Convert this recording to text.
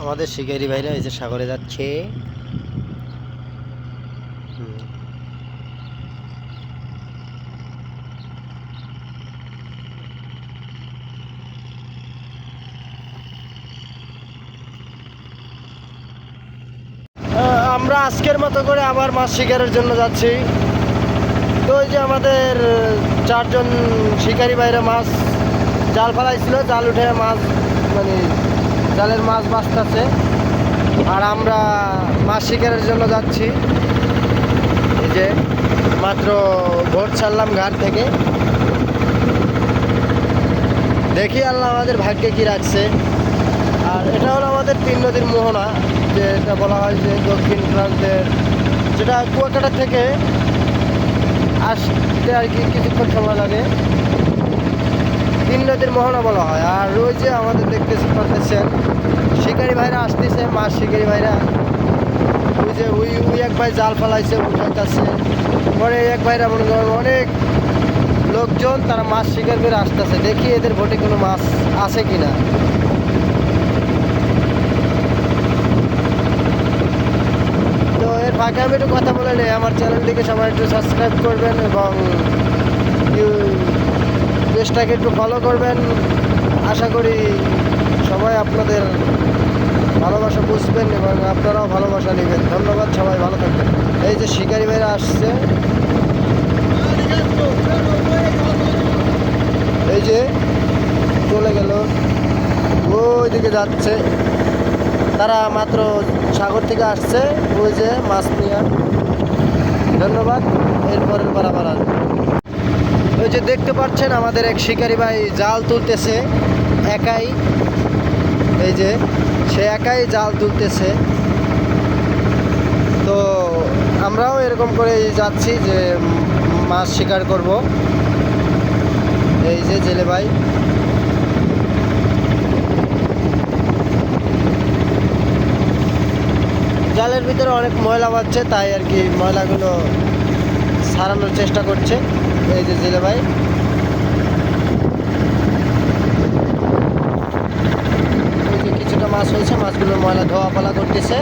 আমাদের শিকারি ভাইরা এই যে সাগরে যাচ্ছে। আমরা আজকের মতো করে আবার মাছ শিকারের জন্য যাচ্ছি। তো ওই যে আমাদের 4 জন শিকারি ভাইরা মাছ জাল ফেলাইছিল, জাল উঠে মাছ মানে জালের মাছ বাঁচতেছে, আর আমরা মাছ শিকারের জন্য যাচ্ছি। এই যে মাত্র ভোর ছাড়লাম ঘাট থেকে, দেখি আল্লাহ আমাদের ভাগ্যে কি রাখছে। আর এটা হলো আমাদের 3 নদীর মোহনা, যেটা বলা হয় যে দক্ষিণ প্রান্তের, যেটা কুয়াকাটা থেকে আসতে আর কি কিছুক্ষণ সময় লাগে, 3 নদীর মোহনা বলা হয়। আর ওই যে আমাদের দেখতেছি পাচ্ছেন শিকারি ভাইরা আসতেছে, মাছ শিকারি ভাইরা। ওই যে ওই এক ভাই জাল ফেলাইছে, উঠাইতেছে, পরে এক ভাইরা মনে করেন অনেক লোকজন তারা মাছ শিকার করে আসতেছে। দেখি এদের ভোটে কোনো মাছ আছে কিনা। তো এর ফাঁকে আমি একটু কথা বলে নেই, আমার চ্যানেলটিকে সবাই একটু সাবস্ক্রাইব করবেন এবং পেজটাকে একটু ফলো করবেন। আশা করি সবাই আপনাদের ভালোবাসা বুঝবেন এবং আপনারাও ভালোবাসা নেবেন। ধন্যবাদ, সবাই ভালো থাকবেন। এই যে শিকারি ভাইরা আসছে, এই যে চলে গেল, ওই দিকে যাচ্ছে। তারা মাত্র সাগর থেকে আসছে, ওই যে মাছ নিয়ে। ধন্যবাদ, এরপরের বার আবার আসবে। ওই যে দেখতে পাচ্ছেন আমাদের এক শিকারি ভাই জাল তুলতেছে একাই। এই যে সে একাই জাল তুলতেছে। তো আমরাও এরকম করে যাচ্ছি যে মাছ শিকার করব। এই যে জেলে ভাই, জালের ভিতরে অনেক ময়লা বাজছে, তাই আর কি ময়লাগুলো সারানোর চেষ্টা করছে। এই যে জেলে ভাই, ওই যে কিছুটা মাছ হয়েছে, মাছগুলোর ময়লা ধোয়া পালা করতেছে।